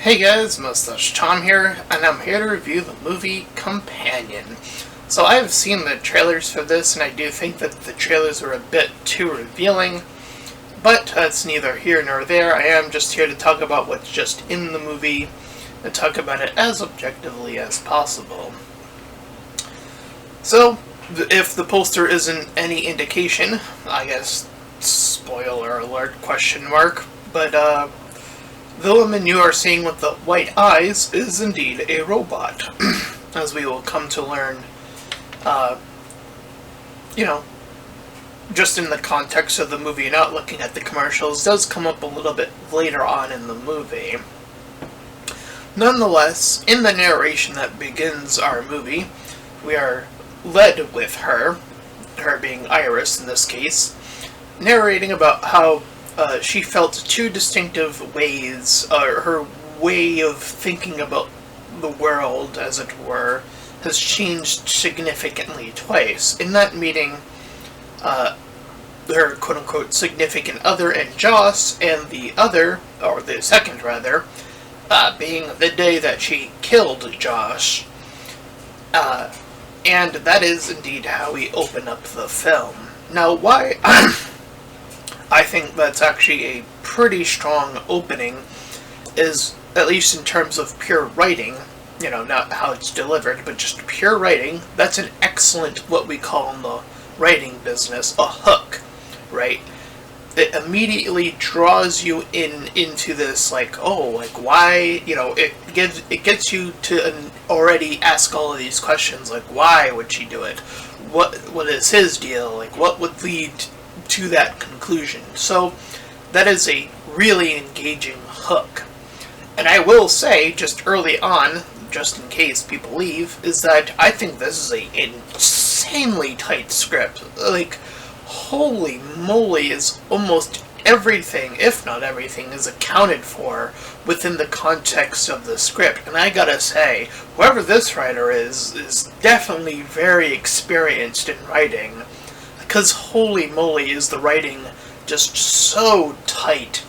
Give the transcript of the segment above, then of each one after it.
Hey guys, Mustached Tom here, and I'm here to review the movie Companion. So I've seen the trailers for this, and I do think that the trailers are a bit too revealing, but it's neither here nor there. I am just here to talk about what's just in the movie, and talk about it as objectively as possible. So, if the poster isn't any indication, I guess, spoiler alert, question mark, but the woman you are seeing with the white eyes is indeed a robot, as we will come to learn, just in the context of the movie, not looking at the commercials, does come up a little bit later on in the movie. Nonetheless, in the narration that begins our movie, we are led with her being Iris in this case, narrating about how she felt two distinctive ways, her way of thinking about the world, as it were, has changed significantly twice. In that meeting, her quote-unquote significant other and Joss, and the other, or the second rather, being the day that she killed Josh. And that is indeed how we open up the film. Now, why I think that's actually a pretty strong opening, is, at least in terms of pure writing, not how it's delivered, but just pure writing, that's an excellent, what we call in the writing business, a hook, right? It immediately draws you into this, why, it gets you to already ask all of these questions, like, why would she do it? What is his deal? Like, what would lead to that conclusion? So that is a really engaging hook. And I will say, just early on, just in case people leave, is that I think this is an insanely tight script. Like, holy moly, is almost everything, if not everything, is accounted for within the context of the script. And I gotta say, whoever this writer is definitely very experienced in writing. Because holy moly is the writing just so tight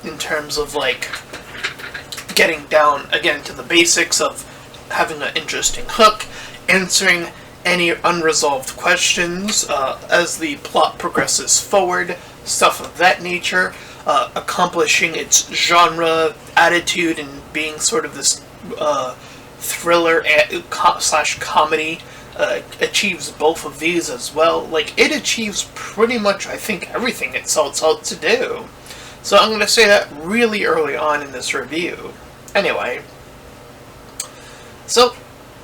in terms of, getting down, again, to the basics of having an interesting hook, answering any unresolved questions as the plot progresses forward, stuff of that nature, accomplishing its genre attitude and being sort of this thriller / comedy. Achieves both of these as well. It achieves pretty much, I think, everything it sets out to do. So I'm going to say that really early on in this review. Anyway, so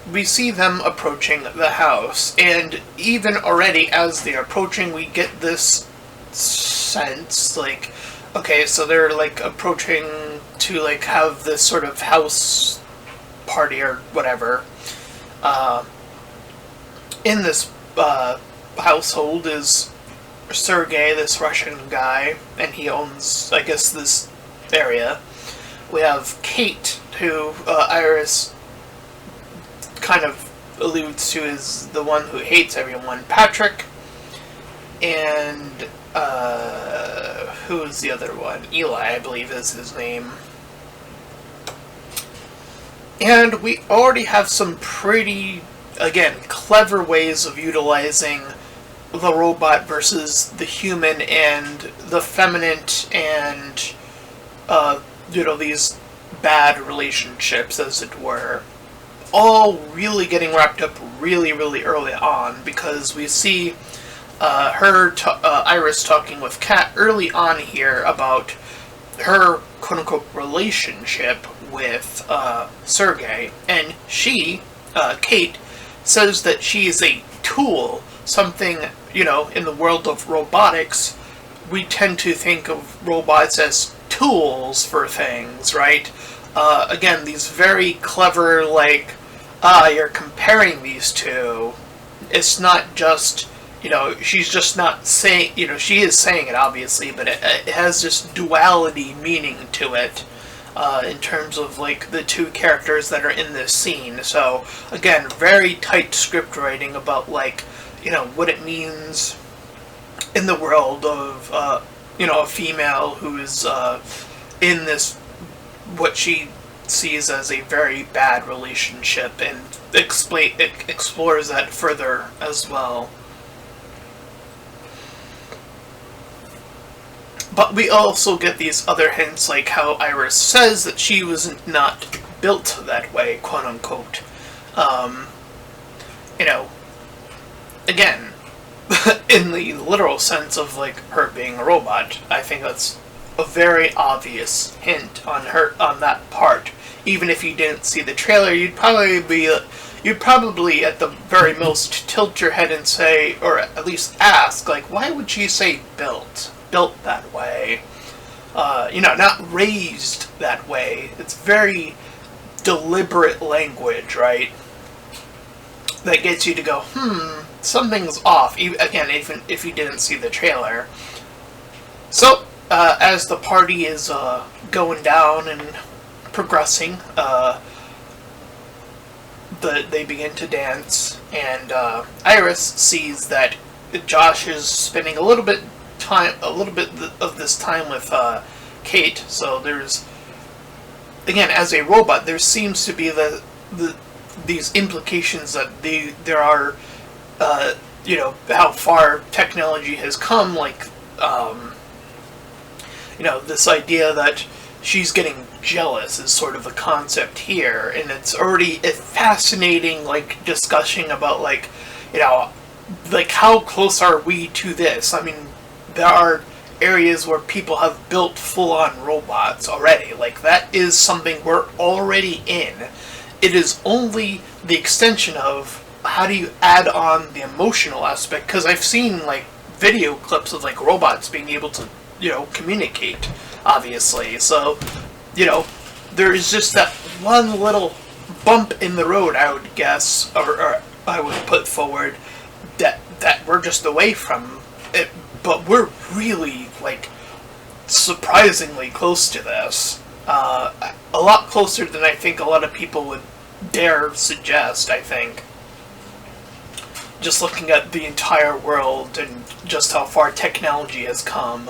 we see them approaching the house, and even already as they're approaching, we get this sense, okay, so they're, approaching to, have this sort of house party or whatever. In this household is Sergei, this Russian guy, and he owns, I guess, this area. We have Kate, who Iris kind of alludes to as the one who hates everyone, Patrick, and who's the other one? Eli, I believe is his name. And we already have some pretty, again, clever ways of utilizing the robot versus the human and the feminine and, these bad relationships, as it were. All really getting wrapped up really, really early on, because we see Iris talking with Kat early on here about her quote-unquote relationship with Sergei, and she, Kate, says that she is a tool, something, in the world of robotics, we tend to think of robots as tools for things, right? Again, these very clever, you're comparing these two. It's not just, she's just not saying, she is saying it, obviously, but it has this duality meaning to it. In terms of, the two characters that are in this scene. So, again, very tight script writing about, what it means in the world of, a female who's in this what she sees as a very bad relationship, and explores that further as well. But we also get these other hints, like how Iris says that she was not built that way, quote unquote. You know, again, in the literal sense of like her being a robot, I think that's a very obvious hint on that part. Even if you didn't see the trailer, you'd probably at the very most tilt your head and say, or at least ask, like, why would she say built that way? Not raised that way. It's very deliberate language, right? That gets you to go, something's off, again, even if you didn't see the trailer. So, as the party is going down and progressing, they begin to dance, and Iris sees that Josh is spending a little bit of this time with Kate. So there's, again, as a robot, there seems to be these implications that there are, how far technology has come, like, this idea that she's getting jealous is sort of the concept here, and it's already a fascinating, like, discussion about, like, how close are we to this? I mean, there are areas where people have built full-on robots already. Like, that is something we're already in. It is only the extension of how do you add on the emotional aspect, because I've seen, like, video clips of, like, robots being able to, communicate, obviously. So, there is just that one little bump in the road, I would guess, or I would put forward, that we're just away from it, but we're really, like, surprisingly close to this. A lot closer than I think a lot of people would dare suggest, I think. Just looking at the entire world and just how far technology has come.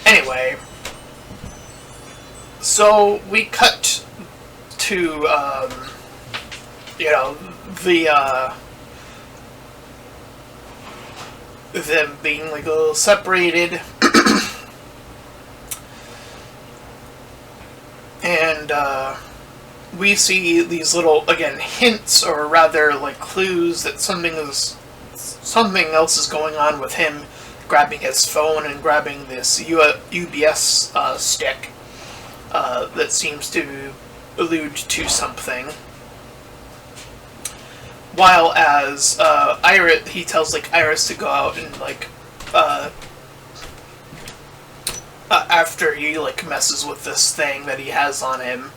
Anyway, so we cut to, them being, like, a little separated. And, we see these little, again, hints, or rather, like, clues that something else is going on with him grabbing his phone and grabbing this UBS stick that seems to allude to something. While as Iris, he tells, like, Iris to go out and, like, after he, like, messes with this thing that he has on him.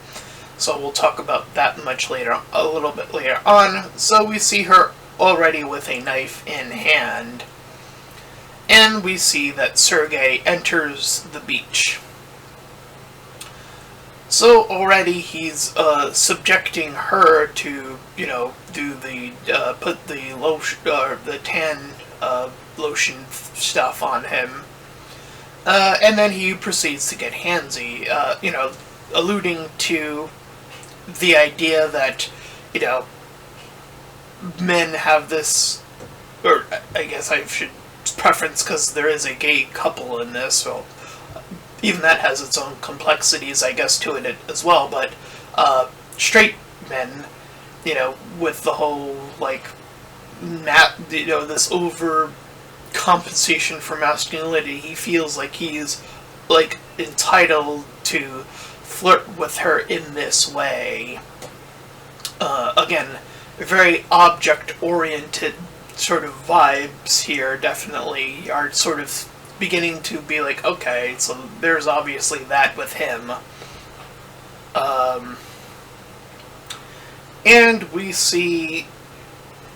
So we'll talk about that a little bit later on. So we see her already with a knife in hand. And we see that Sergei enters the beach. So already he's subjecting her to, do the put the lotion, the tan lotion stuff on him, and then he proceeds to get handsy, alluding to the idea that, men have this, or I guess I should preference, because there is a gay couple in this, so even that has its own complexities, I guess, to it as well, but straight men, with the whole, like, this over compensation for masculinity, he feels like he's, like, entitled to flirt with her in this way. Again, very object-oriented sort of vibes here definitely are sort of beginning to be like, okay, so there's obviously that with him. And we see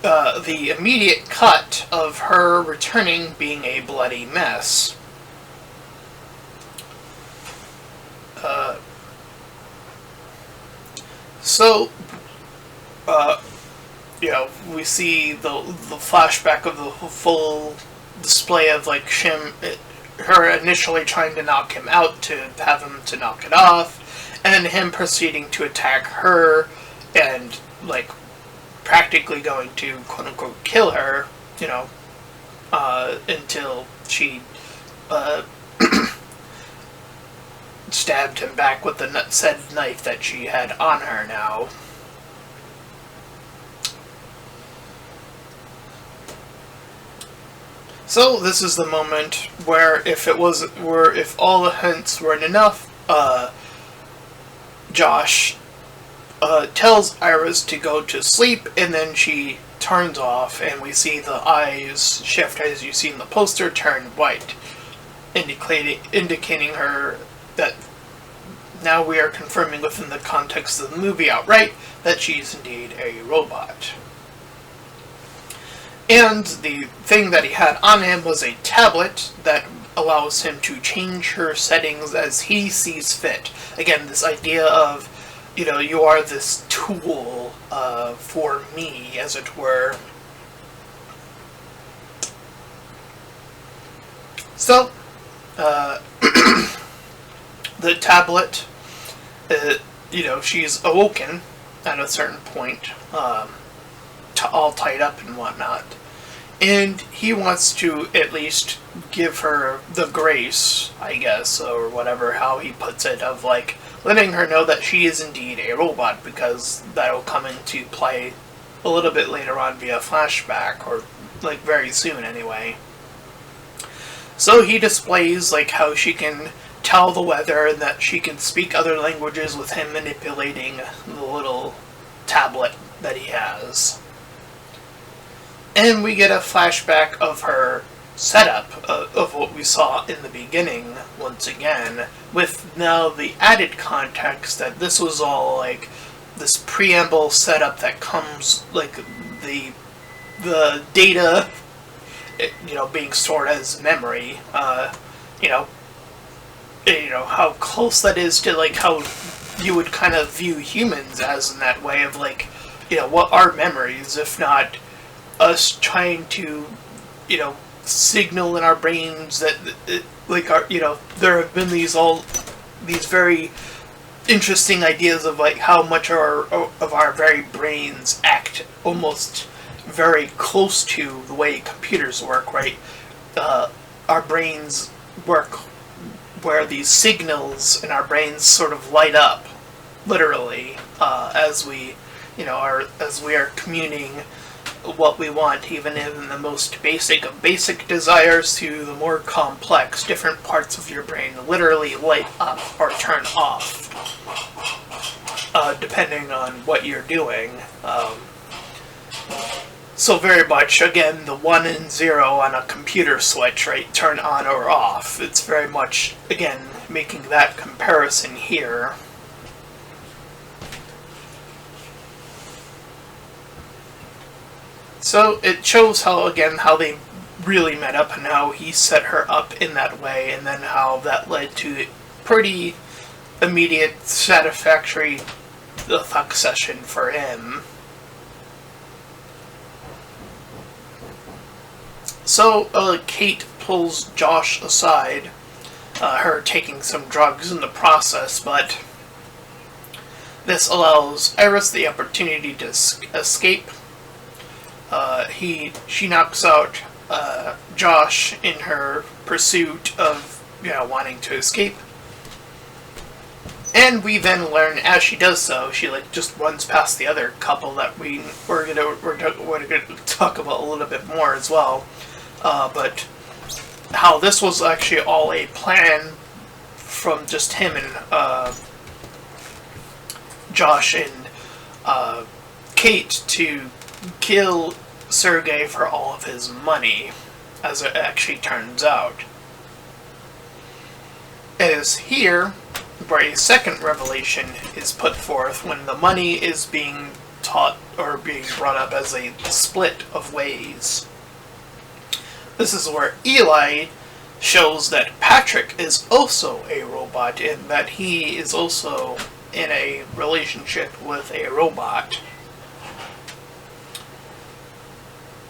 the immediate cut of her returning being a bloody mess. We see the flashback of the full display of, like, her initially trying to knock him out to have him to knock it off, and then him proceeding to attack her and, like, practically going to quote-unquote kill her, until she stabbed him back with the said knife that she had on her now. So this is the moment where if all the hints weren't enough, Josh tells Iris to go to sleep, and then she turns off, and we see the eyes shift, as you see in the poster, turn white, indicating her that now we are confirming within the context of the movie outright that she's indeed a robot. And the thing that he had on him was a tablet that allows him to change her settings as he sees fit. Again, this idea of, you are this tool for me, as it were. So, the tablet, she's awoken at a certain point, all tied up and whatnot. And he wants to at least give her the grace, I guess, or whatever, how he puts it, of, like, letting her know that she is indeed a robot, because that'll come into play a little bit later on via flashback, or, like, very soon anyway. So he displays, like, how she can tell the weather, and that she can speak other languages with him manipulating the little tablet that he has. And we get a flashback of her setup of what we saw in the beginning, once again, with now the added context that this was all, like, this preamble setup that comes, like, the data, being stored as memory, how close that is to, like, how you would kind of view humans as, in that way of, like, what are memories, if not us trying to, signal in our brains that, like, there have been these very interesting ideas of, like, how much of our very brains act almost very close to the way computers work, right? Our brains work where these signals in our brains sort of light up, literally, as we are communing what we want, even in the most basic of basic desires to the more complex. Different parts of your brain literally light up or turn off, depending on what you're doing. So very much, again, the 1 and 0 on a computer switch, right? Turn on or off. It's very much, again, making that comparison here. So it shows how they really met up, and how he set her up in that way, and then how that led to pretty immediate, satisfactory fuck session for him. So Kate pulls Josh aside, her taking some drugs in the process, but this allows Iris the opportunity to escape. She knocks out Josh in her pursuit of, wanting to escape. And we then learn, as she does so, she, like, just runs past the other couple that we're gonna talk about a little bit more as well. But how this was actually all a plan from just him and Josh and Kate to kill Sergei for all of his money, as it actually turns out. It is here where a second revelation is put forth, when the money is being taught or being brought up as a split of ways. This is where Eli shows that Patrick is also a robot, and that he is also in a relationship with a robot.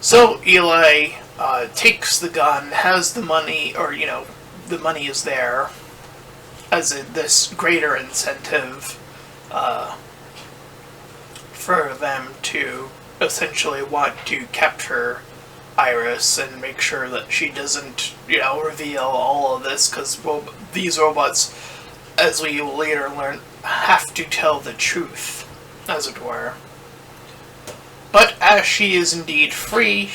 So Eli takes the gun, has the money, or, the money is there as this greater incentive for them to essentially want to capture Iris and make sure that she doesn't, reveal all of this, because these robots, as we will later learn, have to tell the truth, as it were. But as she is indeed free,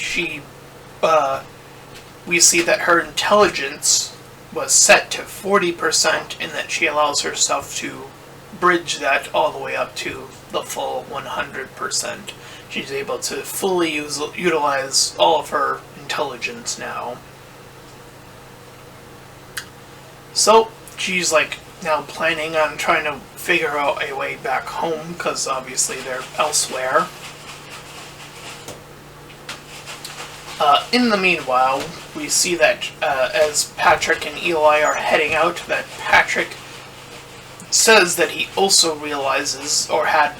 we see that her intelligence was set to 40%, and that she allows herself to bridge that all the way up to the full 100%. She's able to fully utilize all of her intelligence now. So she's now planning on trying to figure out a way back home, because obviously they're elsewhere. In the meanwhile, we see that as Patrick and Eli are heading out, that Patrick says that he also realizes, or had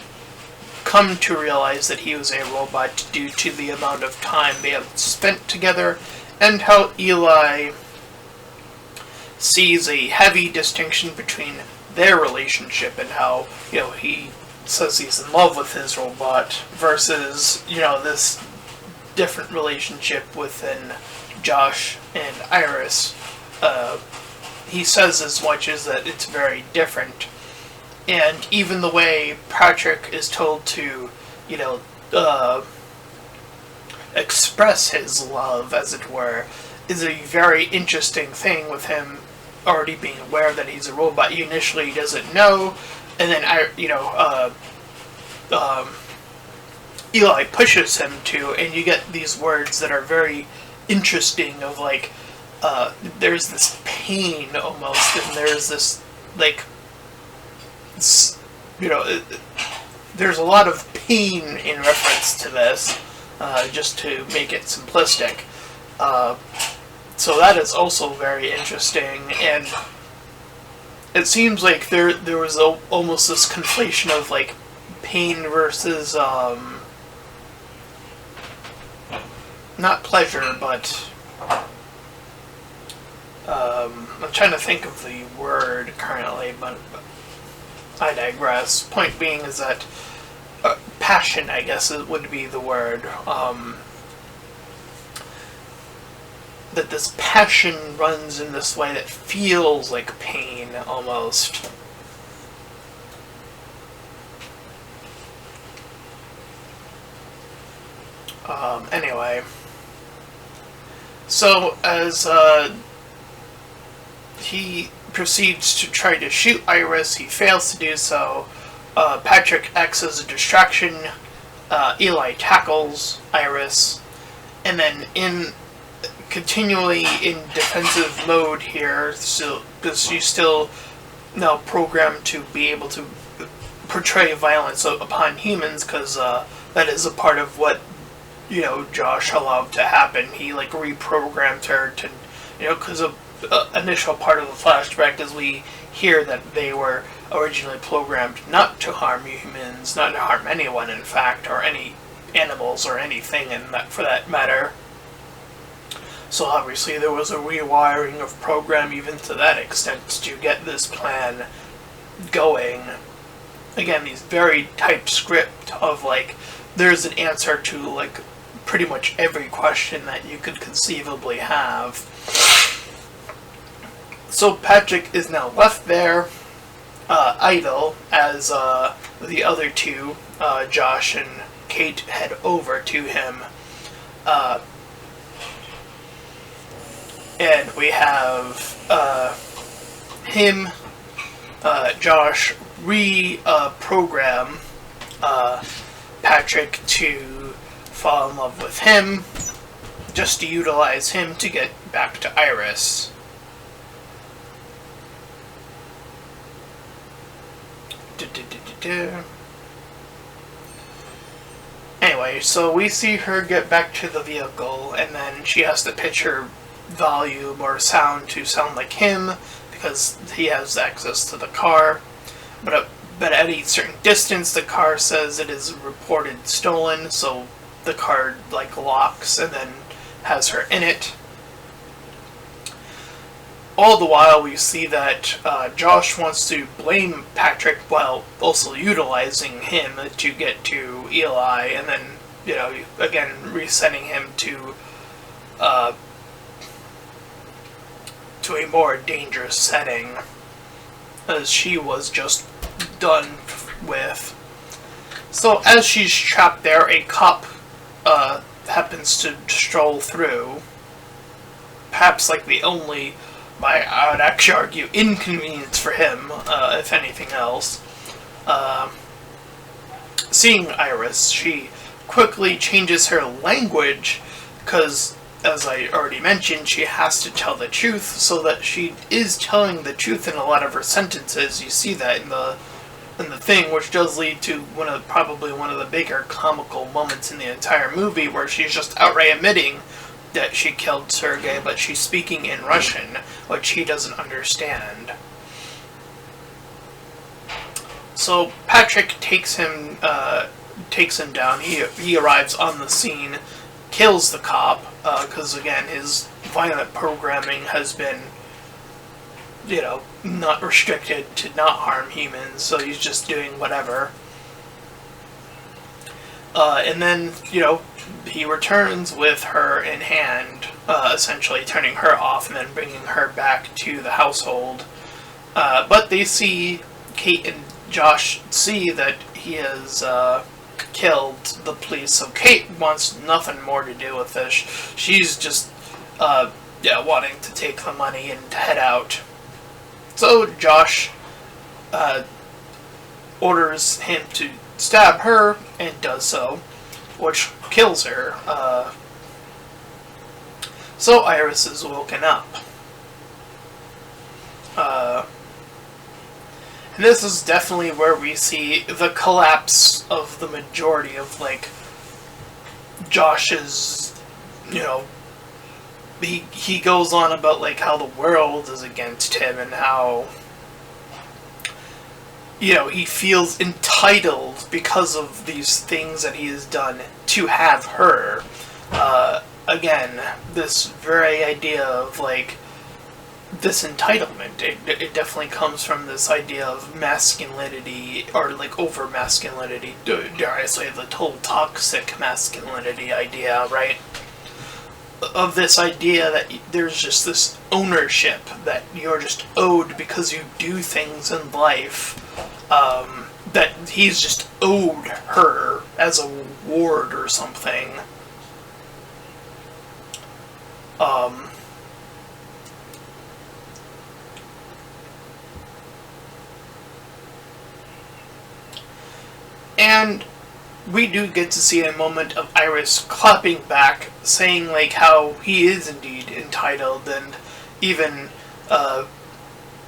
come to realize, that he was a robot due to the amount of time they have spent together, and how Eli sees a heavy distinction between their relationship, and how, he says he's in love with his robot versus, this different relationship within Josh and Iris. He says as much as that it's very different. And even the way Patrick is told to, express his love, as it were, is a very interesting thing, with him already being aware that he's a robot. He initially doesn't know, and then, Eli pushes him to, and you get these words that are very interesting of there's this pain almost, and there's this there's a lot of pain in reference to this, just to make it simplistic. So that is also very interesting, and it seems like there was almost this conflation of pain versus not pleasure, but I'm trying to think of the word currently, but I digress. Point being is that passion, I guess, would be the word. That this passion runs in this way that feels like pain, almost. Anyway. So, as he proceeds to try to shoot Iris, he fails to do so. Patrick acts as a distraction. Eli tackles Iris. And then, continually in defensive mode here, so because she's still now programmed to be able to portray violence upon humans, because that is a part of what Josh allowed to happen. He reprogrammed her to, because of initial part of the flashback is we hear that they were originally programmed not to harm humans, not to harm anyone, in fact, or any animals or anything, and for that matter. So obviously there was a rewiring of program even to that extent to get this plan going. Again, these very typed script of there's an answer to pretty much every question that you could conceivably have. So Patrick is now left there, idle, as the other two, Josh and Kate, head over to him. And we have him, Josh, reprogram Patrick to fall in love with him, just to utilize him to get back to Iris. Anyway, so we see her get back to the vehicle, and then she has to pitch her volume or sound to sound like him, because he has access to the car. But at a certain distance, the car says it is reported stolen, so the car locks and then has her in it. all the while we see that Josh wants to blame Patrick while also utilizing him to get to Eli, and then, again, resetting him to a more dangerous setting, as she was just done with. So as she's trapped there, a cop happens to stroll through, perhaps like the only, I would actually argue, inconvenience for him, if anything else. Seeing Iris, she quickly changes her language, because, as I already mentioned, she has to tell the truth, so that she is telling the truth in a lot of her sentences. You see that in the thing, which does lead to probably one of the bigger comical moments in the entire movie, where she's just outright admitting that she killed Sergei, but she's speaking in Russian, which he doesn't understand. So Patrick takes him down. He arrives on the scene, kills the cop, because again, his violent programming has been, not restricted to not harm humans, so he's just doing whatever. And then, he returns with her in hand, essentially turning her off and then bringing her back to the household. But they see, Kate and Josh see that he has killed the police, so Kate wants nothing more to do with this. She's just, wanting to take the money and head out. So Josh orders him to stab her, and does so, which kills her. So Iris is woken up. And this is definitely where we see the collapse of the majority of, Josh's, he goes on about, how the world is against him, and how, he feels entitled because of these things that he has done to have her. Again, this very idea of, this entitlement, it definitely comes from this idea of masculinity, or over masculinity, dare I say the total toxic masculinity idea, right? Of this idea that there's just this ownership that you're just owed because you do things in life, that he's just owed her as a reward or something. And we do get to see a moment of Iris clapping back, saying, how he is indeed entitled, and even,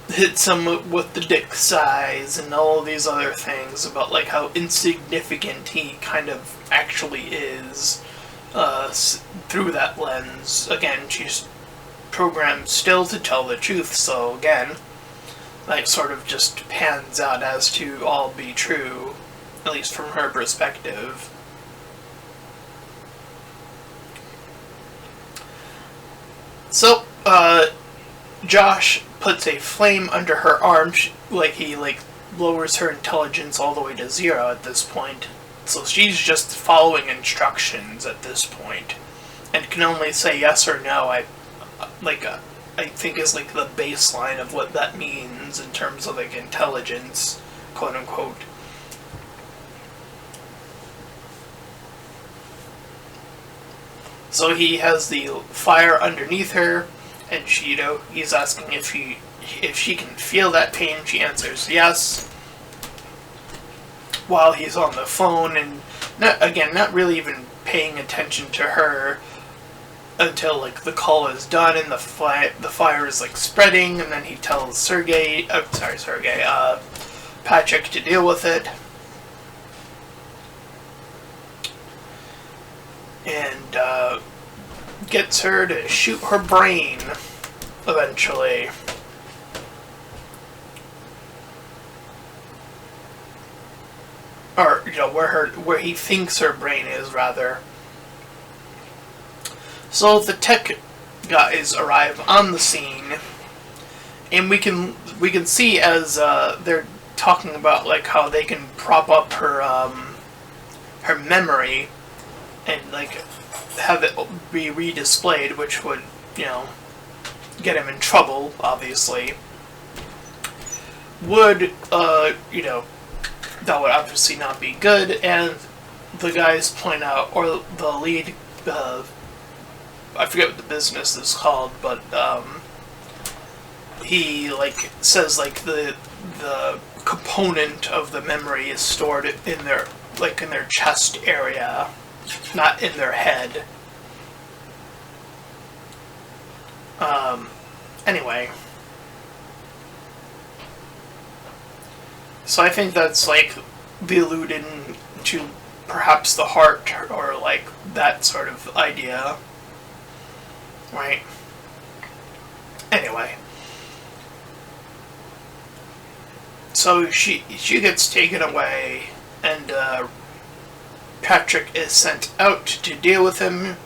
hits him with the dick size, and all these other things about, how insignificant he kind of actually is, through that lens. Again, she's programmed still to tell the truth, so again, sort of just pans out as to all be true, at least from her perspective. So, Josh puts a flame under her arm, he lowers her intelligence all the way to 0 at this point. So she's just following instructions at this point, and can only say yes or no. I think is the baseline of what that means in terms of intelligence, quote unquote. So he has the fire underneath her, and she, he's asking if she can feel that pain. She answers yes, while he's on the phone, and not really even paying attention to her until the call is done and the fire is spreading, and then he tells Patrick to deal with it. And gets her to shoot her brain, eventually. Or, where he thinks her brain is, rather. So the tech guys arrive on the scene, and we can see as they're talking about like how they can prop up her memory and like have it be redisplayed, which would, you know, get him in trouble, obviously. Would, you know, that would obviously not be good, and the guys point out, or the lead, I forget what the business is called, but, he, like, says, like, the component of the memory is stored in their, like, in their chest area, not in their head. Anyway. So I think that's, like, the alluding to perhaps the heart, or, like, that sort of idea. Right? Anyway. So she gets taken away, and Patrick is sent out to deal with him.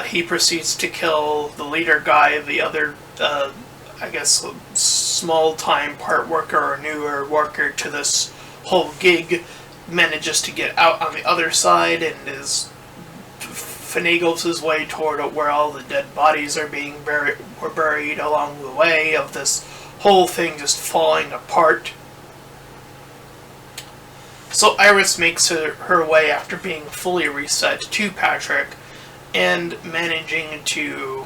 He proceeds to kill the leader guy, the other, I guess, small-time part worker or newer worker to this whole gig, manages to get out on the other side and finagles his way toward where all the dead bodies are being buried along the way of this whole thing just falling apart. So Iris makes her way after being fully reset to Patrick and managing to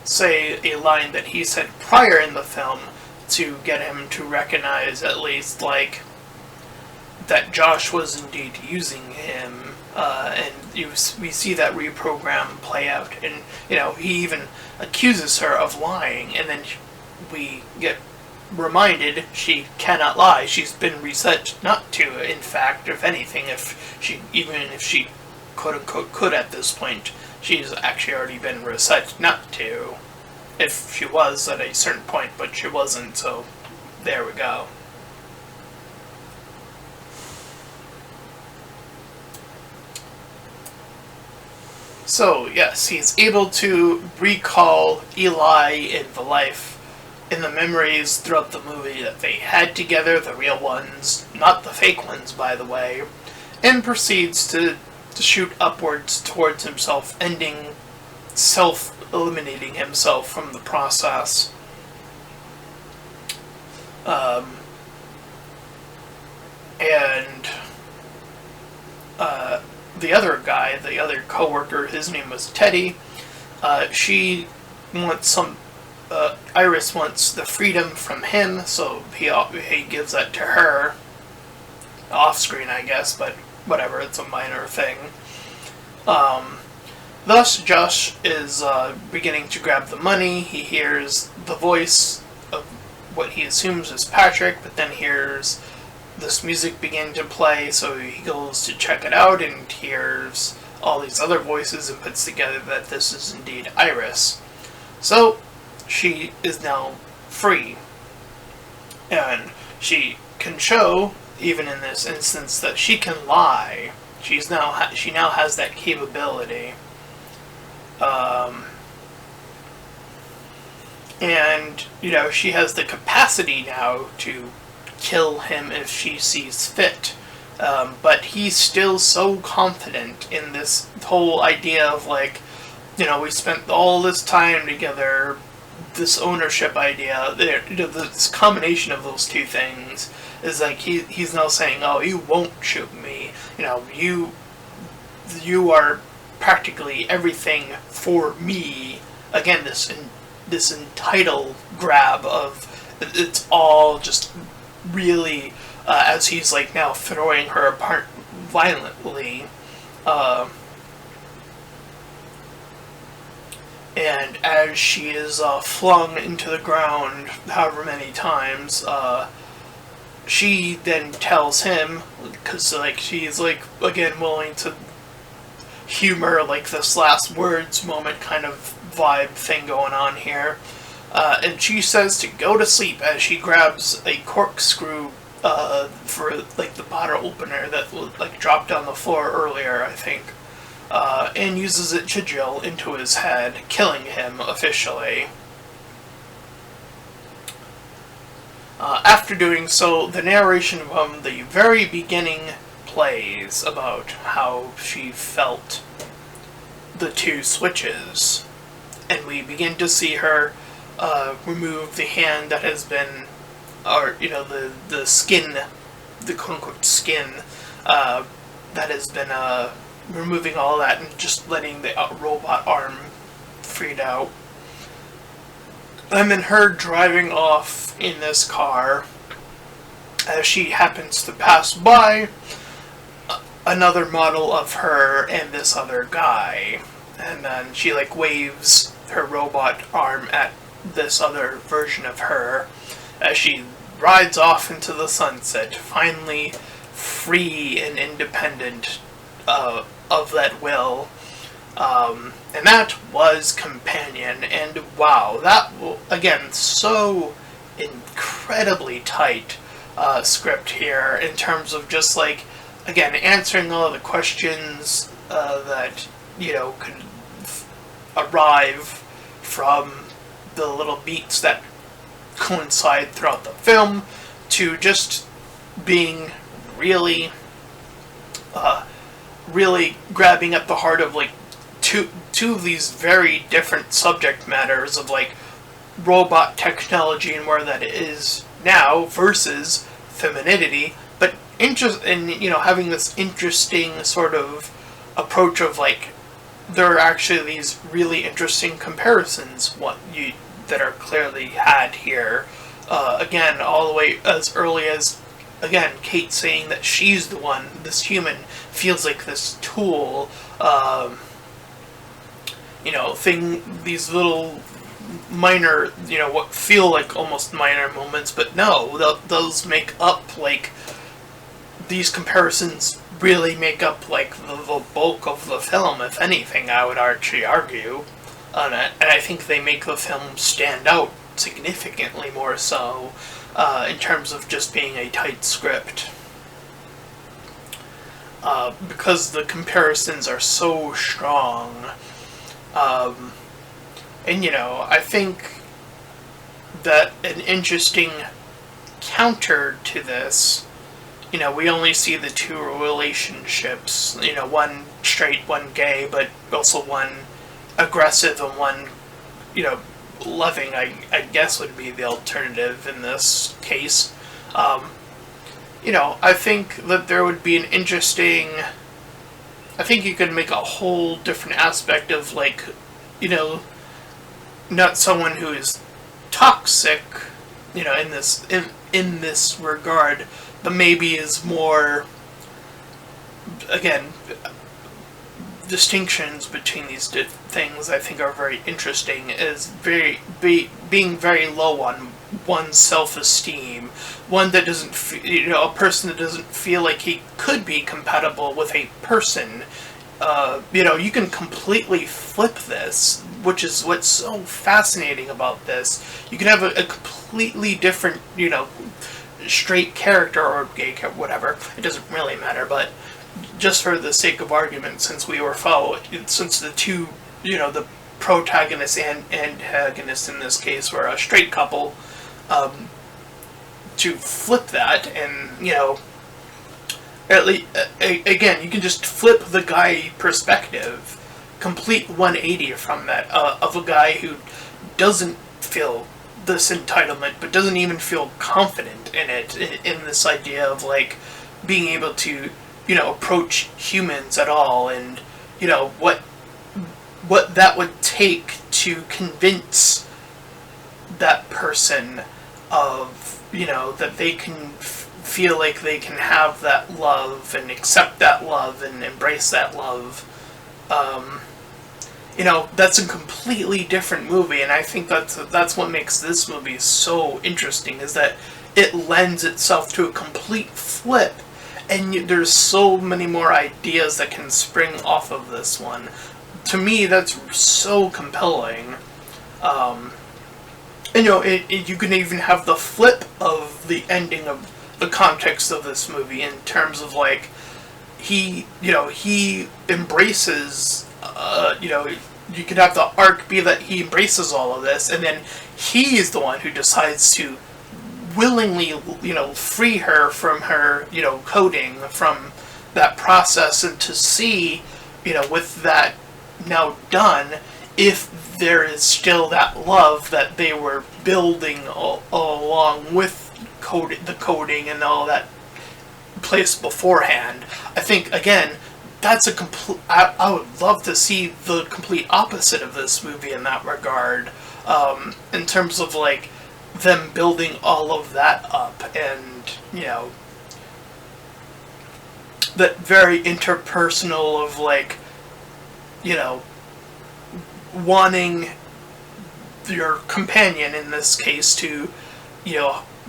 say a line that he said prior in the film to get him to recognize at least, like, that Josh was indeed using him, and we see that reprogram play out, and, you know, he even accuses her of lying, and then we get reminded she cannot lie. She's been reset not to. In fact, if anything, even if she quote unquote could at this point, she's actually already been reset not to. If she was at a certain point, but she wasn't, so there we go. So, yes, he's able to recall Eli in the memories throughout the movie that they had together, the real ones, not the fake ones, by the way, and proceeds to shoot upwards towards himself, ending eliminating himself from the process. The other guy, the other co-worker, his name was Teddy. Iris wants the freedom from him, so he gives that to her. Off-screen, I guess, but whatever, it's a minor thing. Thus, Josh is beginning to grab the money. He hears the voice of what he assumes is Patrick, but then hears this music begin to play, so he goes to check it out and hears all these other voices and puts together that this is indeed Iris. So, she is now free. And she can show, even in this instance, that she can lie. She now has that capability. And, you know, she has the capacity now to kill him if she sees fit. But he's still so confident in this whole idea of, like, you know, we spent all this time together, this ownership idea, this combination of those two things is like he's now saying, oh, you won't shoot me. You know, you are practically everything for me. Again, this entitled grab of it's all just really, as he's like now throwing her apart violently, and as she is flung into the ground however many times, she then tells him, because like she's like again willing to humor like this last words moment kind of vibe thing going on here, and she says to go to sleep as she grabs a corkscrew for like the bottle opener that like dropped on the floor earlier, I think, and uses it to drill into his head, killing him officially. After doing so, the narration from the very beginning plays about how she felt the two switches, and we begin to see her remove the hand that has been, or the skin, the quote unquote skin that has been removing all that and just letting the robot arm freed out. And then her driving off in this car as she happens to pass by another model of her and this other guy. And then she waves her robot arm at this other version of her as she rides off into the sunset, finally free and independent of that will. And that was Companion, and wow, that, again, so incredibly tight script here in terms of just, again, answering all of the questions that, could arrive from the little beats that coincide throughout the film, to just being really, really grabbing at the heart of, two of these very different subject matters of robot technology and where that is now versus femininity, but having this interesting sort of approach of there are actually these really interesting comparisons that are clearly had here. Again, all the way as early as, again, Kate saying that she's the one, this human feels like this tool, these little minor, what feel like almost minor moments, but no, those make up, these comparisons really make up, the bulk of the film, if anything, I would actually argue. And I think they make the film stand out significantly more so, in terms of just being a tight script. Because the comparisons are so strong. I think that an interesting counter to this, we only see the two relationships, one straight, one gay, but also one aggressive and one, loving, I guess would be the alternative in this case. I think that there would be an interesting, I think you could make a whole different aspect of, not someone who is toxic, in this regard, but maybe is more, again, distinctions between these things I think are very interesting, is being very low on one's self-esteem, one that doesn't, a person that doesn't feel like he could be compatible with a person. You can completely flip this, which is what's so fascinating about this. You can have a completely different, straight character or gay character, whatever. It doesn't really matter, but just for the sake of argument, since the two, the protagonist and antagonist in this case were a straight couple, to flip that and, at least, again, you can just flip the guy perspective, complete 180 from that, of a guy who doesn't feel this entitlement, but doesn't even feel confident in it, in this idea of, being able to, approach humans at all, and, what that would take to convince that person of, that they can feel like they can have that love and accept that love and embrace that love. That's a completely different movie, and I think that's what makes this movie so interesting, is that it lends itself to a complete flip, and there's so many more ideas that can spring off of this one. To me, that's so compelling. You can even have the flip of the ending of the context of this movie in terms of he embraces, you could have the arc be that he embraces all of this, and then he is the one who decides to willingly, free her from her, coding, from that process, and to see, with that now done, if there is still that love that they were building along with the coding and all that place beforehand. I think, again, that's a complete. I would love to see the complete opposite of this movie in that regard, in terms of like them building all of that up, and that very interpersonal of like, wanting your companion in this case to,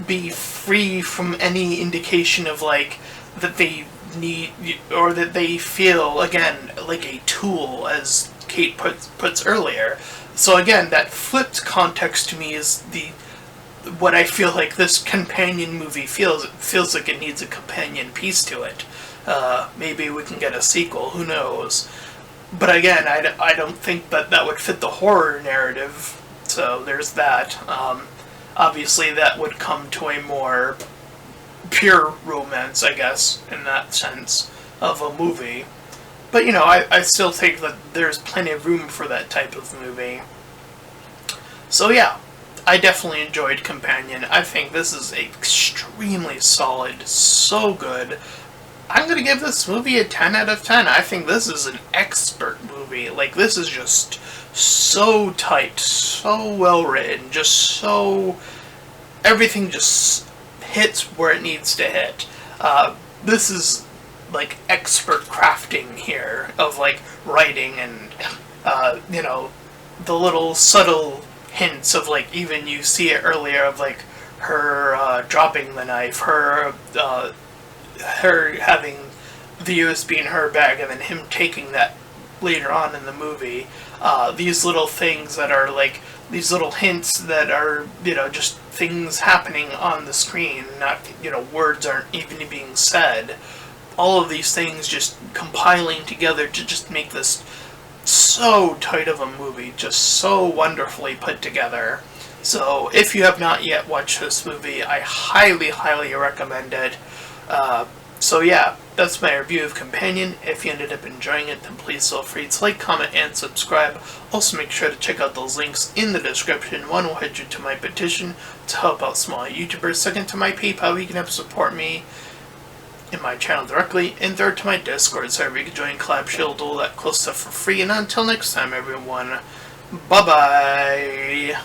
be free from any indication of like that they need, or that they feel, again, like a tool, as Kate puts earlier. So again, that flipped context to me is what I feel like this companion movie feels. It feels like it needs a companion piece to it. Maybe we can get a sequel, who knows. But again, I don't think that would fit the horror narrative, so there's that. Obviously that would come to a more pure romance, I guess, in that sense, of a movie. But, I still think that there's plenty of room for that type of movie. So yeah, I definitely enjoyed Companion. I think this is extremely solid, so good. I'm going to give this movie a 10 out of 10. I think this is an expert movie. Like, this is just so tight, so well written, just so... everything just hits where it needs to hit. This is, like, expert crafting here of, like, writing and, the little subtle hints of, like, even you see it earlier of, like, her dropping the knife, her having the USB in her bag, and then him taking that later on in the movie. These little things that are like, these little hints that are, just things happening on the screen, not, words aren't even being said. All of these things just compiling together to just make this so tight of a movie, just so wonderfully put together. So, if you have not yet watched this movie, I highly, highly recommend it. So yeah, that's my review of Companion. If you ended up enjoying it, then please feel free to like, comment, and subscribe. Also make sure to check out those links in the description. One will head you to my petition to help out small YouTubers. Second, to my PayPal, where you can help support me in my channel directly. And third, to my Discord server, you can join Collab Shield, all that close stuff for free. And until next time, everyone, bye-bye.